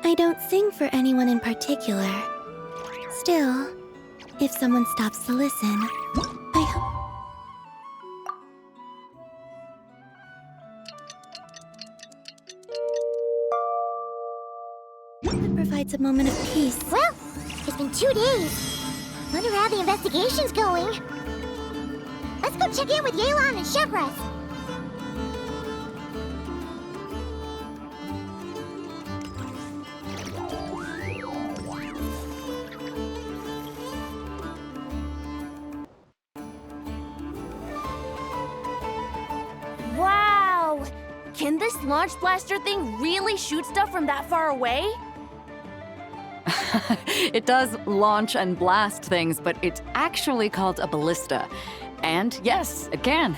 I don't sing for anyone in particular. Still, if someone stops to listen, I hope... It provides a moment of peace. Well, it's been 2 days. Wonder how the investigation's going. Let's go check in with Yelan and Shepras. Wow! Can this launch blaster thing really shoot stuff from that far away? It does launch and blast things, but it's actually called a ballista. And yes, it can.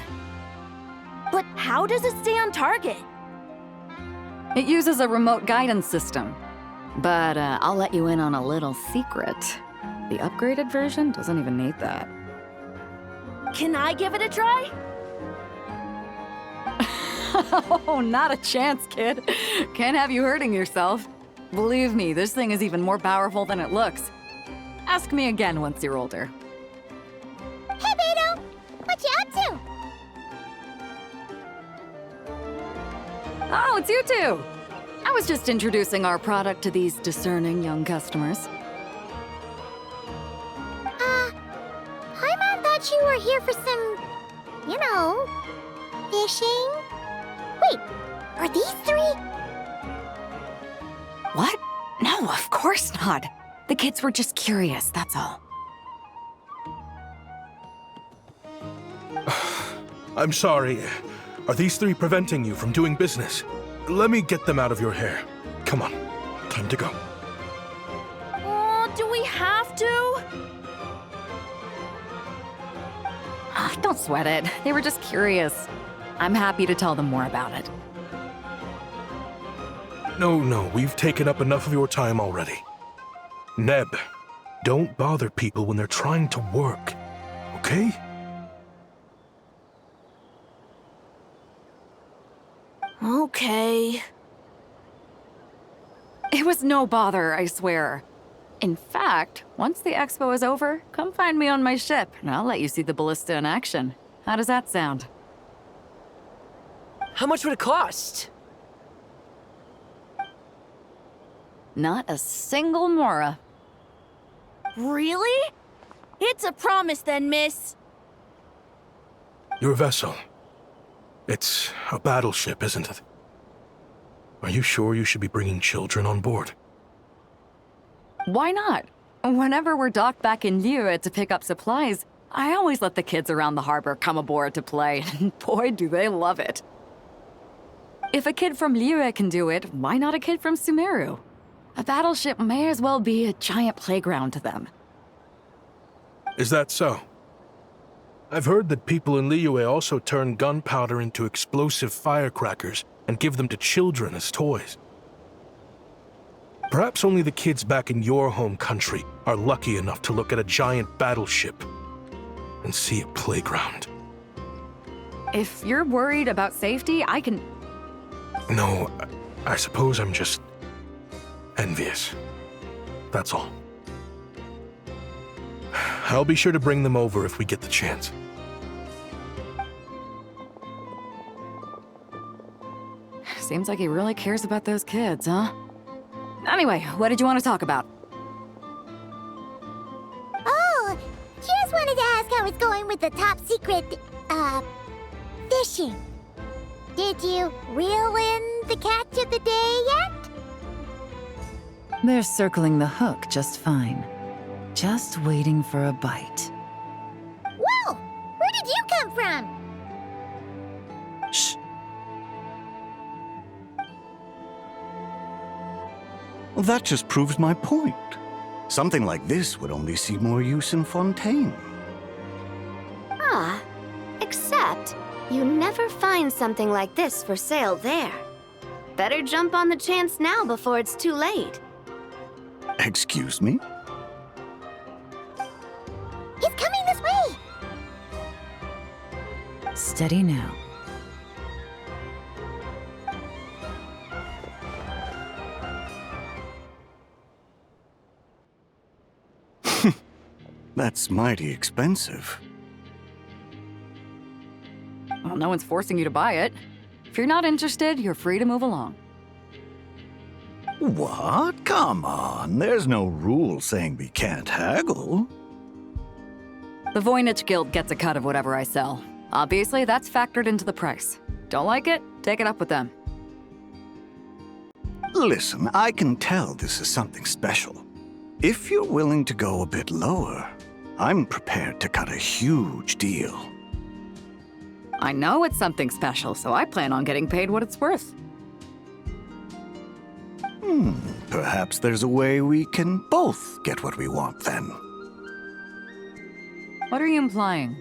But how does it stay on target? It uses a remote guidance system. But I'll let you in on a little secret. The upgraded version doesn't even need that. Can I give it a try? Oh, not a chance, kid. Can't have you hurting yourself. Believe me, this thing is even more powerful than it looks. Ask me again once you're older. Hey, Beto! What you up to? Oh, it's you two! I was just introducing our product to these discerning young customers. Paimon thought you were here for some, you know, fishing? Wait, are these 3? What? No, of course not. The kids were just curious, that's all. I'm sorry. Are these 3 preventing you from doing business? Let me get them out of your hair. Come on. Time to go. Oh, do we have to? Don't sweat it. They were just curious. I'm happy to tell them more about it. No, we've taken up enough of your time already. Neb, don't bother people when they're trying to work, okay? Okay. It was no bother, I swear. In fact, once the expo is over, come find me on my ship, and I'll let you see the ballista in action. How does that sound? How much would it cost? Not a single mora. Really? It's a promise then, miss. Your vessel. It's a battleship, isn't it? Are you sure you should be bringing children on board? Why not? Whenever we're docked back in Liyue to pick up supplies, I always let the kids around the harbor come aboard to play, and boy, do they love it. If a kid from Liyue can do it, why not a kid from Sumeru? A battleship may as well be a giant playground to them. Is that so? I've heard that people in Liyue also turn gunpowder into explosive firecrackers and give them to children as toys. Perhaps only the kids back in your home country are lucky enough to look at a giant battleship and see a playground. If you're worried about safety, I can... No, I suppose I'm just envious. That's all. I'll be sure to bring them over if we get the chance. Seems like he really cares about those kids, huh? Anyway, what did you want to talk about? Oh, just wanted to ask how it's going with the top secret, fishing. Did you reel in the catch of the day yet? They're circling the hook just fine. Just waiting for a bite. Whoa! Where did you come from? Shh. Well, that just proves my point. Something like this would only see more use in Fontaine. Ah, except you never find something like this for sale there. Better jump on the chance now before it's too late. Excuse me? Steady now. That's mighty expensive. Well, no one's forcing you to buy it. If you're not interested, you're free to move along. What? Come on, there's no rule saying we can't haggle. The Voynich Guild gets a cut of whatever I sell. Obviously, that's factored into the price. Don't like it? Take it up with them. Listen, I can tell this is something special. If you're willing to go a bit lower, I'm prepared to cut a huge deal. I know it's something special, so I plan on getting paid what it's worth. Perhaps there's a way we can both get what we want then. What are you implying?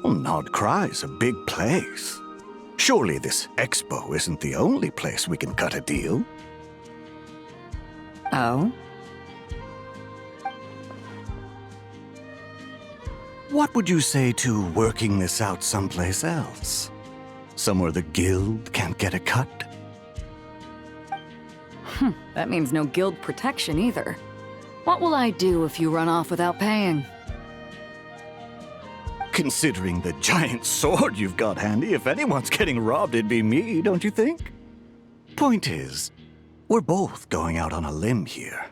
Well, Nod Cry's a big place. Surely this expo isn't the only place we can cut a deal. Oh? What would you say to working this out someplace else? Somewhere the guild can't get a cut? That means no guild protection either. What will I do if you run off without paying? Considering the giant sword you've got handy, if anyone's getting robbed, it'd be me, don't you think? Point is, we're both going out on a limb here.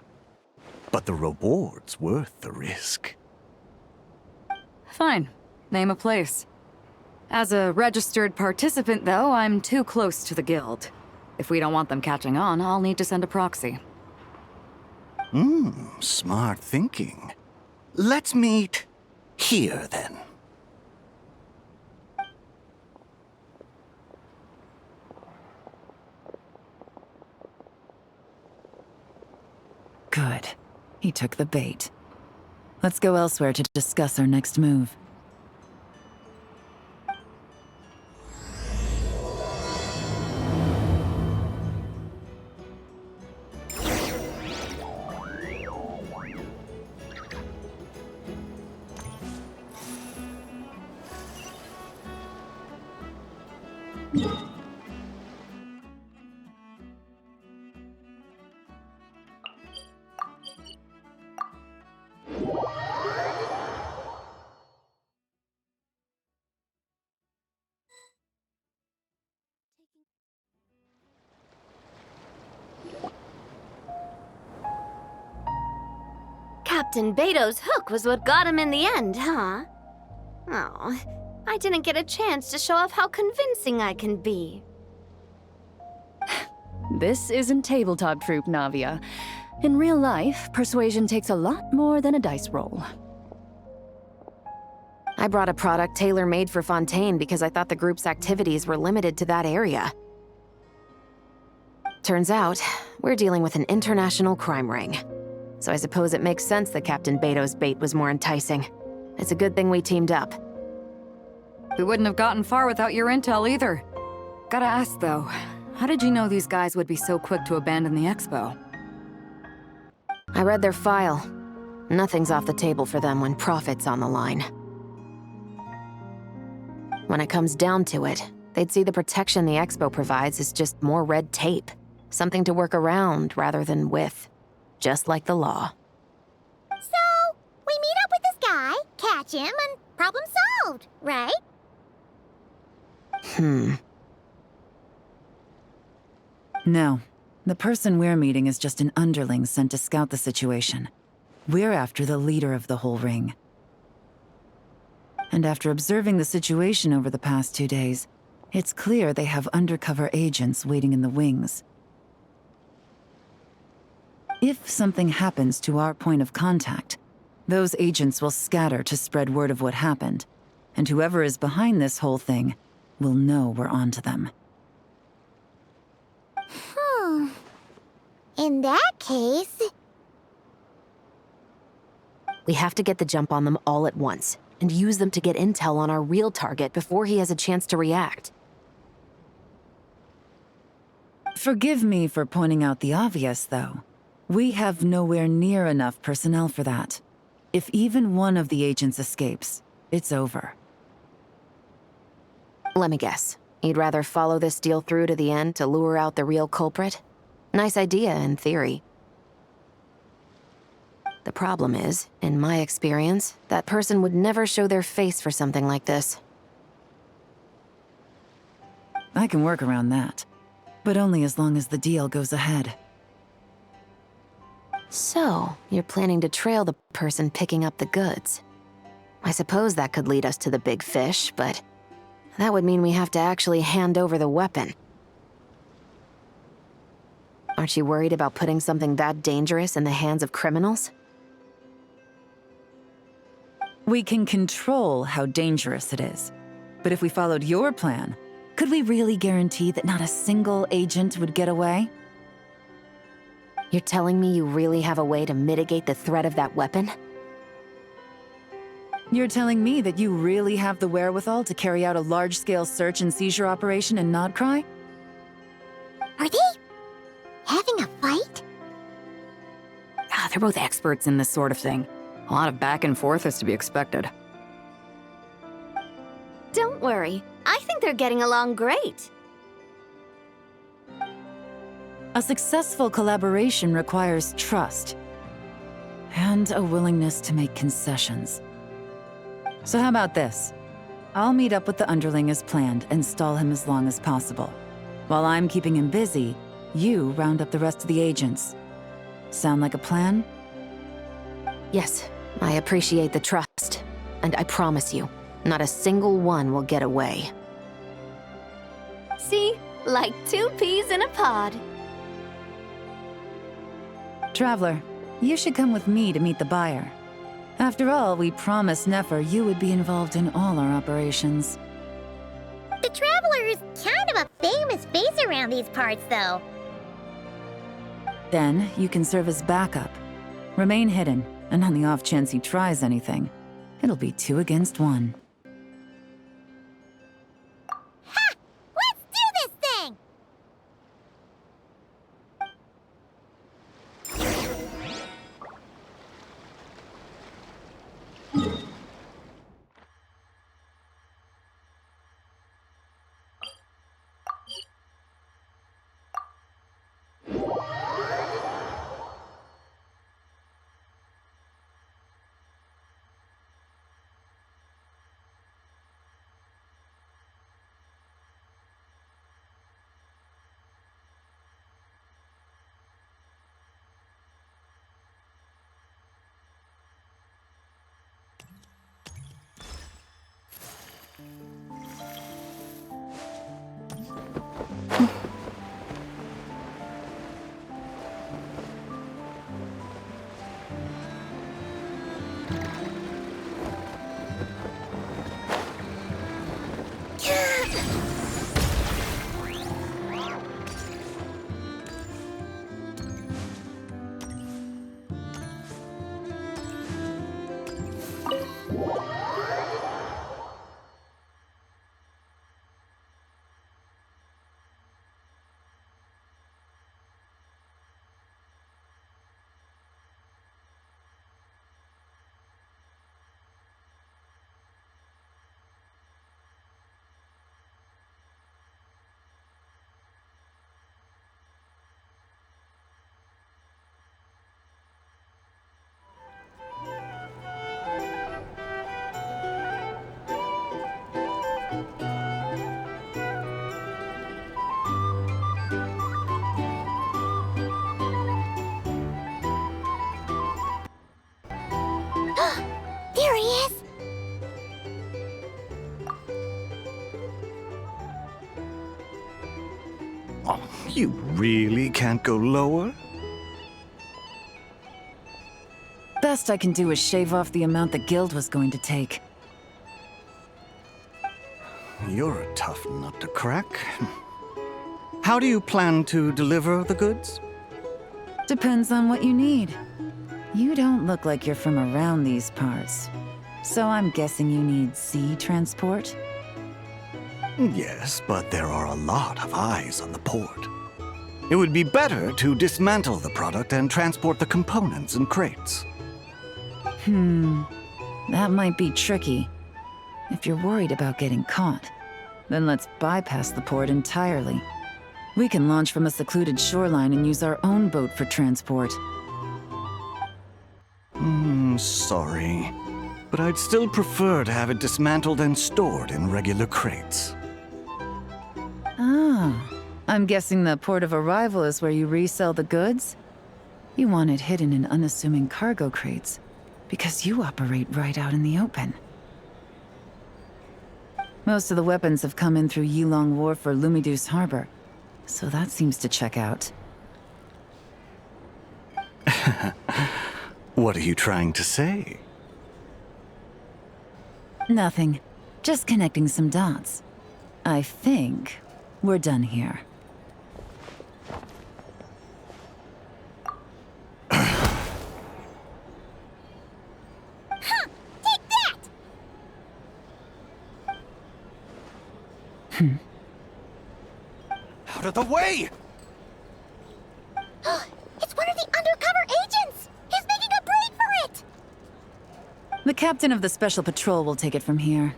But the reward's worth the risk. Fine. Name a place. As a registered participant, though, I'm too close to the guild. If we don't want them catching on, I'll need to send a proxy. Smart thinking. Let's meet here, then. Good. He took the bait. Let's go elsewhere to discuss our next move. Captain Beto's hook was what got him in the end, huh? Oh, I didn't get a chance to show off how convincing I can be. This isn't tabletop troop, Navia. In real life, persuasion takes a lot more than a dice roll. I brought a product tailor-made for Fontaine because I thought the group's activities were limited to that area. Turns out, we're dealing with an international crime ring. So I suppose it makes sense that Captain Beto's bait was more enticing. It's a good thing we teamed up. We wouldn't have gotten far without your intel either. Gotta ask, though, how did you know these guys would be so quick to abandon the expo? I read their file. Nothing's off the table for them when profit's on the line. When it comes down to it, they'd see the protection the expo provides as just more red tape. Something to work around rather than with. Just like the law. So, we meet up with this guy, catch him, and problem solved, right? No. The person we're meeting is just an underling sent to scout the situation. We're after the leader of the whole ring. And after observing the situation over the past 2 days, it's clear they have undercover agents waiting in the wings. If something happens to our point of contact, those agents will scatter to spread word of what happened, and whoever is behind this whole thing will know we're onto them. In that case... We have to get the jump on them all at once, and use them to get intel on our real target before he has a chance to react. Forgive me for pointing out the obvious, though. We have nowhere near enough personnel for that. If even one of the agents escapes, it's over. Let me guess. You'd rather follow this deal through to the end to lure out the real culprit? Nice idea, in theory. The problem is, in my experience, that person would never show their face for something like this. I can work around that, but only as long as the deal goes ahead. So, you're planning to trail the person picking up the goods. I suppose that could lead us to the big fish, but that would mean we have to actually hand over the weapon. Aren't you worried about putting something that dangerous in the hands of criminals? We can control how dangerous it is. But if we followed your plan, could we really guarantee that not a single agent would get away? You're telling me you really have a way to mitigate the threat of that weapon? You're telling me that you really have the wherewithal to carry out a large-scale search and seizure operation in Nodcry? Are they having a fight? They're both experts in this sort of thing. A lot of back and forth is to be expected. Don't worry. I think they're getting along great. A successful collaboration requires trust and a willingness to make concessions. So how about this? I'll meet up with the underling as planned and stall him as long as possible. While I'm keeping him busy, you round up the rest of the agents. Sound like a plan? Yes, I appreciate the trust. And I promise you, not a single one will get away. See? Like 2 peas in a pod. Traveler, you should come with me to meet the buyer. After all, we promised Nefer you would be involved in all our operations. The Traveler is kind of a famous face around these parts, though. Then, you can serve as backup. Remain hidden, and on the off chance he tries anything, it'll be 2 against 1. Ha! Let's do this thing! There he is! Oh, you really can't go lower? Best I can do is shave off the amount the guild was going to take. You're a tough nut to crack. How do you plan to deliver the goods? Depends on what you need. You don't look like you're from around these parts. So I'm guessing you need sea transport? Yes, but there are a lot of eyes on the port. It would be better to dismantle the product and transport the components in crates. That might be tricky. If you're worried about getting caught, then let's bypass the port entirely. We can launch from a secluded shoreline and use our own boat for transport. Sorry. But I'd still prefer to have it dismantled and stored in regular crates. Ah, I'm guessing the port of arrival is where you resell the goods? You want it hidden in unassuming cargo crates, because you operate right out in the open. Most of the weapons have come in through Yilong Wharf or Lumiduce Harbor, so that seems to check out. What are you trying to say? Nothing. Just connecting some dots. I think we're done here. Take that! Out of the way! It's one of the undercover agents! He's making a break for it! The captain of the Special Patrol will take it from here.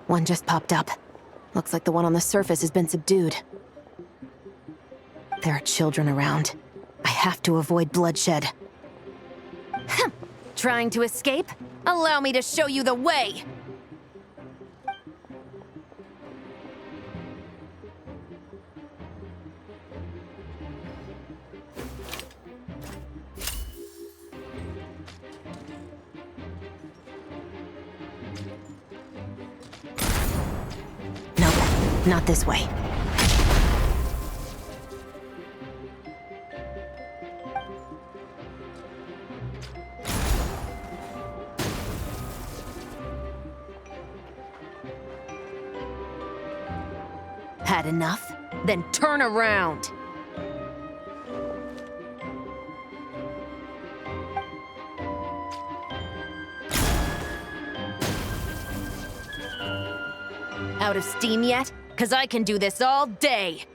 One just popped up. Looks like the one on the surface has been subdued. There are children around. I have to avoid bloodshed. Trying to escape? Allow me to show you the way! Nope, not this way. Had enough? Then turn around! Out of steam yet? 'Cause I can do this all day!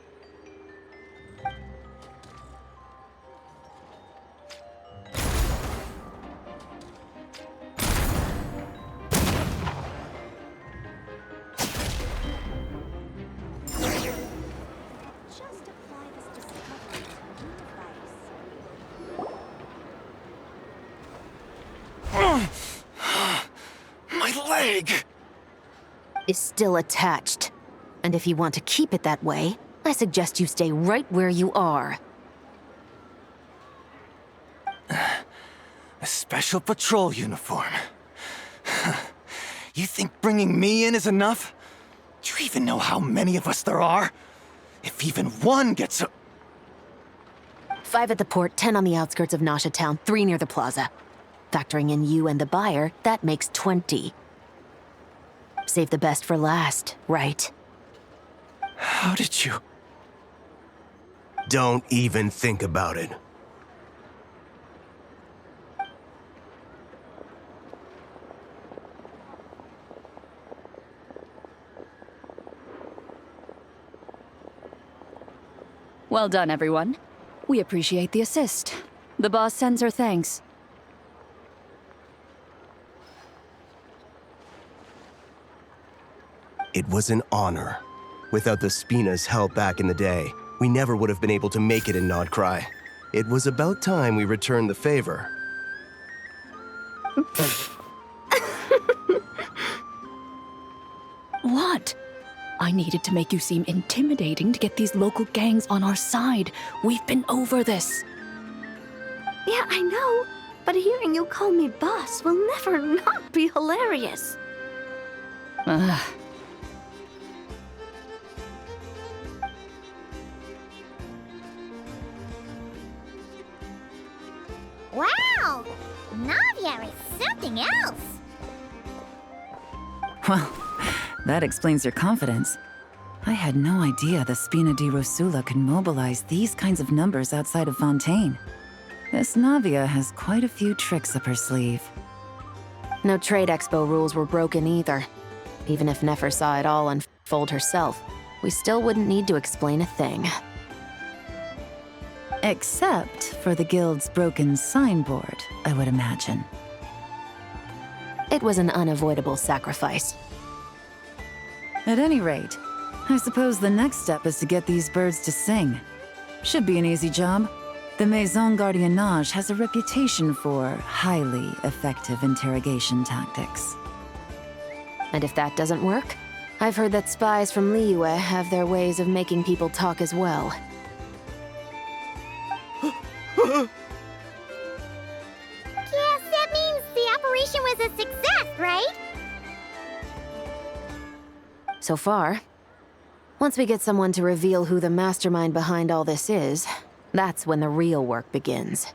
My leg! Is still attached. And if you want to keep it that way, I suggest you stay right where you are. A special patrol uniform. You think bringing me in is enough? Do you even know how many of us there are? If even one gets a... 5 at the port, 10 on the outskirts of Nasha Town, 3 near the plaza. Factoring in you and the buyer, that makes 20. Save the best for last, right? How did you... Don't even think about it. Well done, everyone. We appreciate the assist. The boss sends her thanks. It was an honor. Without the Spina's help back in the day, we never would have been able to make it in Nodcry. It was about time we returned the favor. What? I needed to make you seem intimidating to get these local gangs on our side. We've been over this. Yeah, I know. But hearing you call me boss will never not be hilarious. Ugh. Wow! Navia is something else! Well, that explains your confidence. I had no idea the Spina di Rosula could mobilize these kinds of numbers outside of Fontaine. This Navia has quite a few tricks up her sleeve. No trade expo rules were broken either. Even if Nefer saw it all unfold herself, we still wouldn't need to explain a thing. Except for the guild's broken signboard, I would imagine. It was an unavoidable sacrifice. At any rate, I suppose the next step is to get these birds to sing. Should be an easy job. The Maison Gardiennage has a reputation for highly effective interrogation tactics. And if that doesn't work, I've heard that spies from Liyue have their ways of making people talk as well. Yes, that means the operation was a success, right? So far. Once we get someone to reveal who the mastermind behind all this is, that's when the real work begins.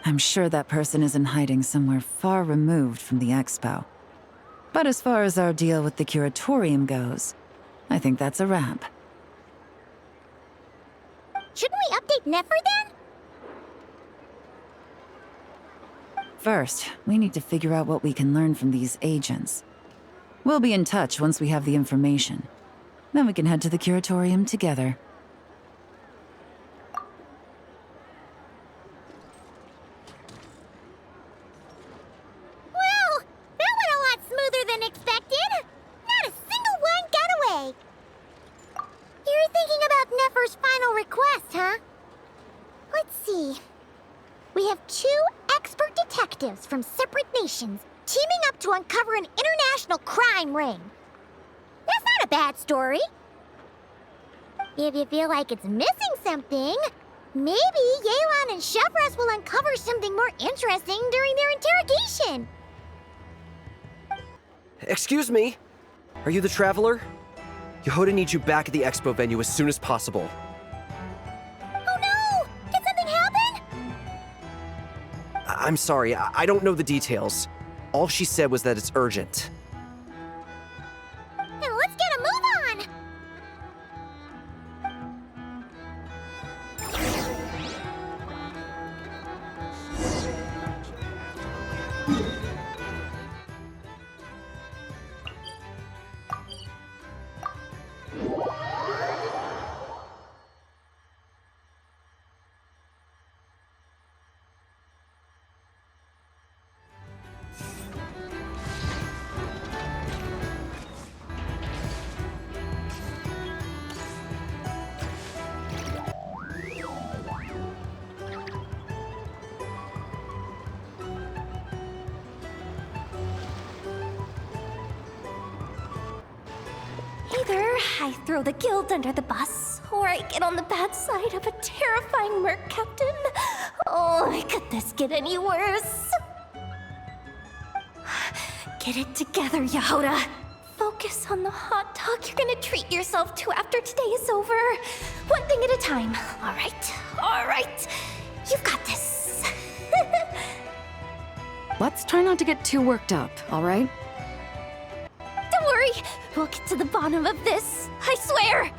I'm sure that person is in hiding somewhere far removed from the expo. But as far as our deal with the curatorium goes, I think that's a wrap. Shouldn't we update Nefer then? First, we need to figure out what we can learn from these agents. We'll be in touch once we have the information. Then we can head to the curatorium together. Well, that went a lot smoother than expected. Not a single one got away. You're thinking about Nefer's final request, huh? Let's see. We have 2 expert detectives from separate nations teaming up to uncover an international crime ring. That's not a bad story. If you feel like it's missing something, maybe Yelan and Chevros will uncover something more interesting during their interrogation. Excuse me? Are you the Traveler? Yehoda needs you back at the expo venue as soon as possible. Oh no! Did something happen? I'm sorry, I don't know the details. All she said was that it's urgent. Then let's get a move on! Either I throw the guild under the bus, or I get on the bad side of a terrifying merc captain. Oh, could this get any worse? Get it together, Yehoda. Focus on the hot dog you're gonna treat yourself to after today is over. One thing at a time. All right. You've got this. Let's try not to get too worked up, all right? Don't worry, we'll get to the bottom of this. I swear.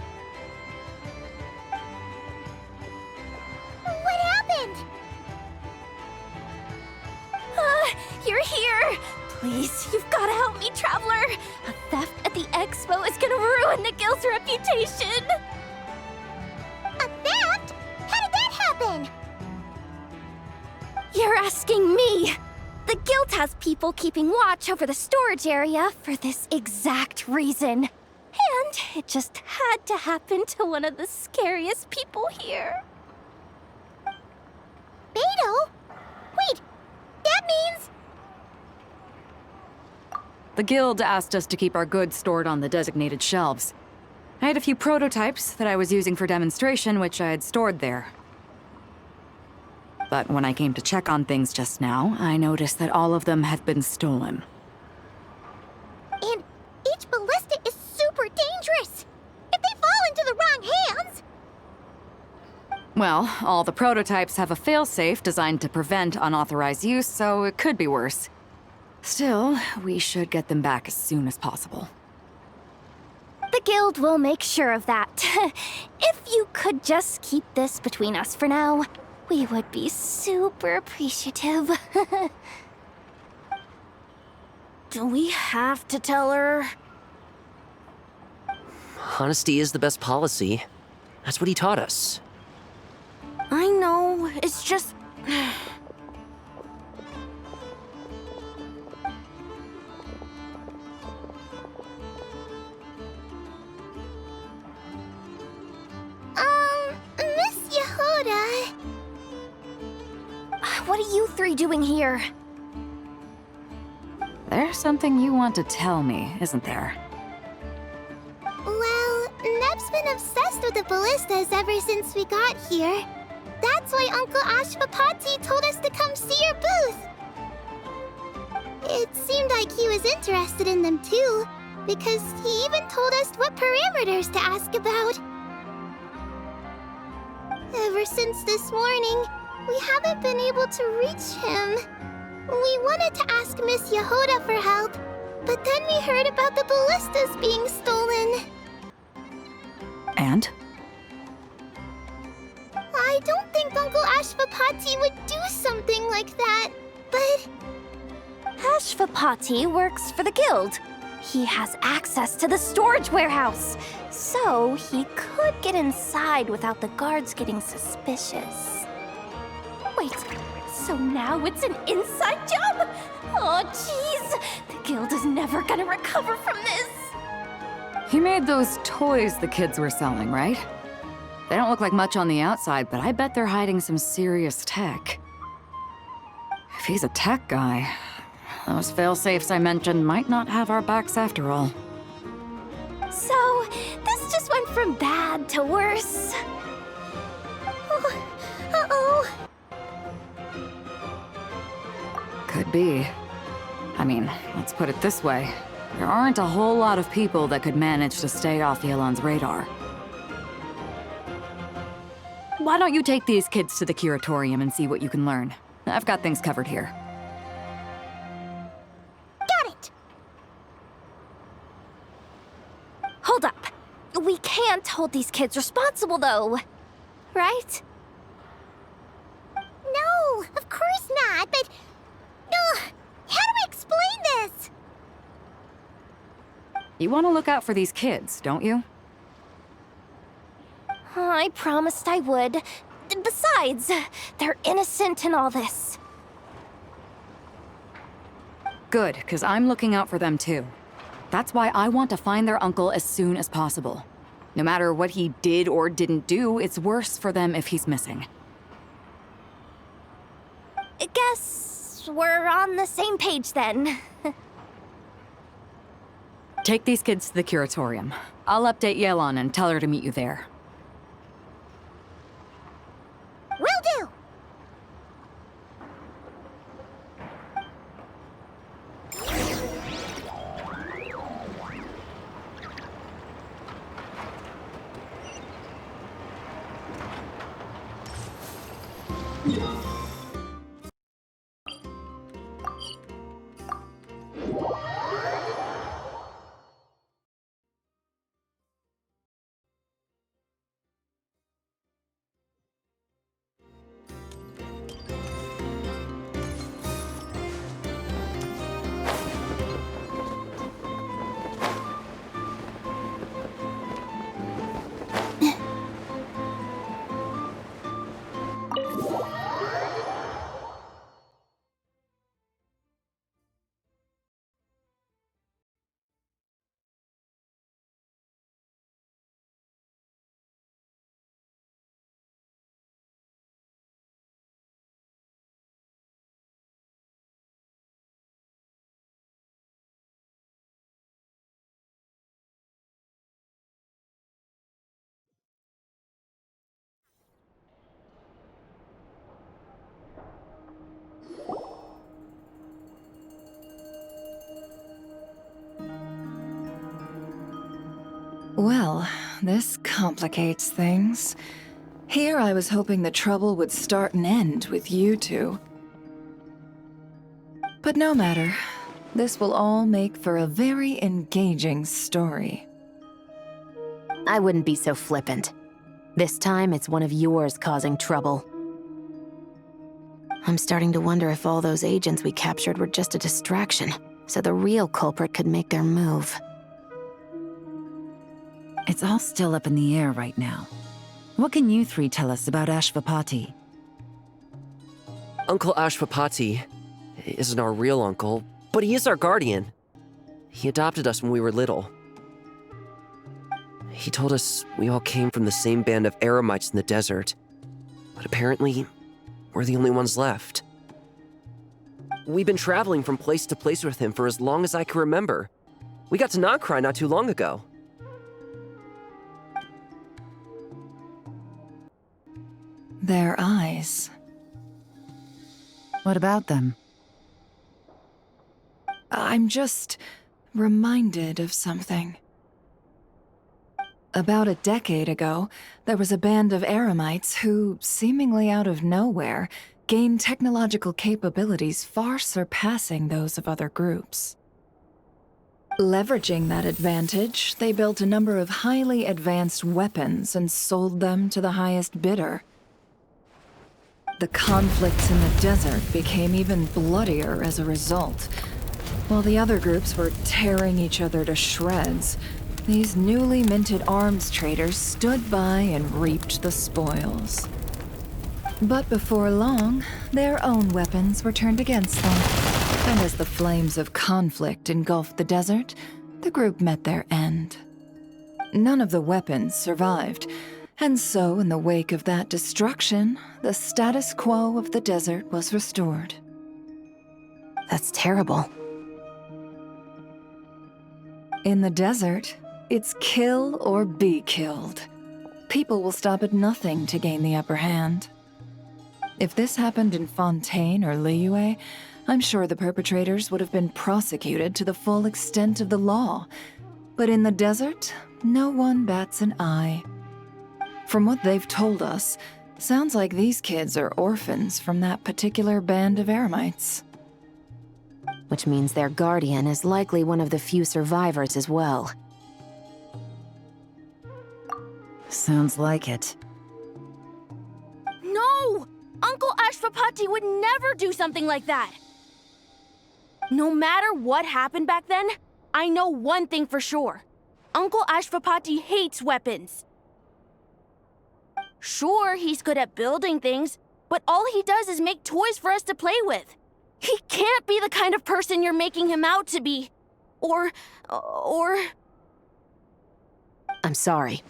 What happened? You're here. Please, you've got to help me, Traveler. A theft at the expo is gonna ruin the guild's reputation. A theft? How did that happen? You're asking me. The guild has people keeping watch over the storage area for this exact reason. And it just had to happen to one of the scariest people here. Beto? Wait, that means... The guild asked us to keep our goods stored on the designated shelves. I had a few prototypes that I was using for demonstration, which I had stored there. But when I came to check on things just now, I noticed that all of them had been stolen. And each ballista is super dangerous. If they fall into the wrong hands... Well, all the prototypes have a failsafe designed to prevent unauthorized use, so it could be worse. Still, we should get them back as soon as possible. The guild will make sure of that. If you could just keep this between us for now, we would be super appreciative. Do we have to tell her? Honesty is the best policy. That's what he taught us. I know, it's just... Miss Yehoda. What are you three doing here? There's something you want to tell me, isn't there? Well, Neb's been obsessed with the ballistas ever since we got here. That's why Uncle Ashvapati told us to come see your booth. It seemed like he was interested in them too, because he even told us what parameters to ask about. Ever since this morning, we haven't been able to reach him. We wanted to ask Miss Yehoda for help, but then we heard about the ballistas being stolen. And? I don't think Uncle Ashvapati would do something like that, but... Ashvapati works for the guild. He has access to the storage warehouse, so he could get inside without the guards getting suspicious. Wait, so now it's an inside job? Oh, jeez! The guild is never gonna recover from this! He made those toys the kids were selling, right? They don't look like much on the outside, but I bet they're hiding some serious tech. If he's a tech guy, those fail-safes I mentioned might not have our backs after all. So, this just went from bad to worse. Uh-oh. Could be. I mean, let's put it this way. There aren't a whole lot of people that could manage to stay off Yelan's radar. Why don't you take these kids to the curatorium and see what you can learn? I've got things covered here. Got it! Hold up. We can't hold these kids responsible, though. Right? No, of course not, but... how do we explain this? You want to look out for these kids, don't you? I promised I would. Besides, they're innocent in all this. Good, because I'm looking out for them too. That's why I want to find their uncle as soon as possible. No matter what he did or didn't do, it's worse for them if he's missing. I guess we're on the same page then. Take these kids to the curatorium. I'll update Yelan and tell her to meet you there. Will do! Well, this complicates things. Here I was hoping the trouble would start and end with you two. But no matter. This will all make for a very engaging story. I wouldn't be so flippant. This time, it's one of yours causing trouble. I'm starting to wonder if all those agents we captured were just a distraction, so the real culprit could make their move. It's all still up in the air right now. What can you three tell us about Ashvapati? Uncle Ashvapati isn't our real uncle, but he is our guardian. He adopted us when we were little. He told us we all came from the same band of eremites in the desert, but apparently, we're the only ones left. We've been traveling from place to place with him for as long as I can remember. We got to Nagcry not too long ago. Their eyes. What about them? I'm just reminded of something. About a decade ago, there was a band of eremites who, seemingly out of nowhere, gained technological capabilities far surpassing those of other groups. Leveraging that advantage, they built a number of highly advanced weapons and sold them to the highest bidder. The conflicts in the desert became even bloodier as a result. While the other groups were tearing each other to shreds, these newly minted arms traders stood by and reaped the spoils. But before long, their own weapons were turned against them. And as the flames of conflict engulfed the desert, the group met their end. None of the weapons survived, and so in the wake of that destruction, the status quo of the desert was restored. That's terrible. In the desert, it's kill or be killed. People will stop at nothing to gain the upper hand. If this happened in Fontaine or Liyue, I'm sure the perpetrators would have been prosecuted to the full extent of the law. But in the desert, no one bats an eye. From what they've told us, sounds like these kids are orphans from that particular band of eremites. Which means their guardian is likely one of the few survivors as well. Sounds like it. No! Uncle Ashvapati would never do something like that! No matter what happened back then, I know one thing for sure. Uncle Ashvapati hates weapons. Sure, he's good at building things, but all he does is make toys for us to play with. He can't be the kind of person you're making him out to be. Or... I'm sorry.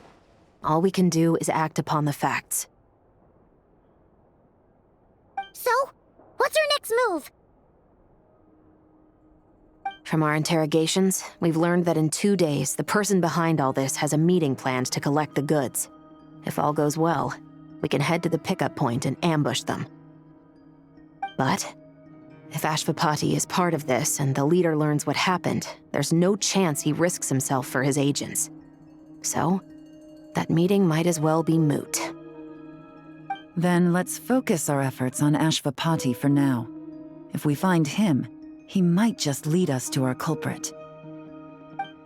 All we can do is act upon the facts. So, what's our next move? From our interrogations, we've learned that in 2 days, the person behind all this has a meeting planned to collect the goods. If all goes well, we can head to the pickup point and ambush them. But if Ashvapati is part of this and the leader learns what happened, there's no chance he risks himself for his agents. So, that meeting might as well be moot. Then let's focus our efforts on Ashvapati for now. If we find him, he might just lead us to our culprit.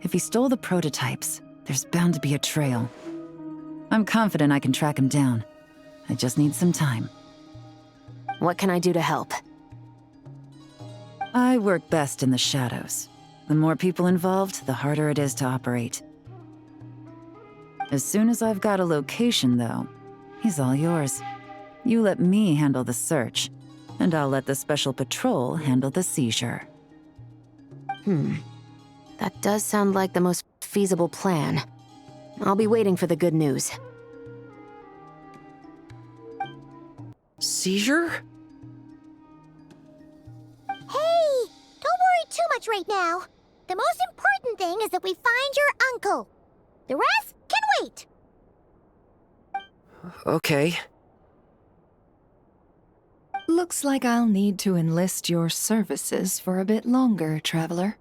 If he stole the prototypes, there's bound to be a trail. I'm confident I can track him down. I just need some time. What can I do to help? I work best in the shadows. The more people involved, the harder it is to operate. As soon as I've got a location, though, he's all yours. You let me handle the search, and I'll let the special patrol handle the seizure. That does sound like the most feasible plan. I'll be waiting for the good news. Seizure? Hey, don't worry too much right now. The most important thing is that we find your uncle. The rest can wait. Okay. Looks like I'll need to enlist your services for a bit longer, Traveler.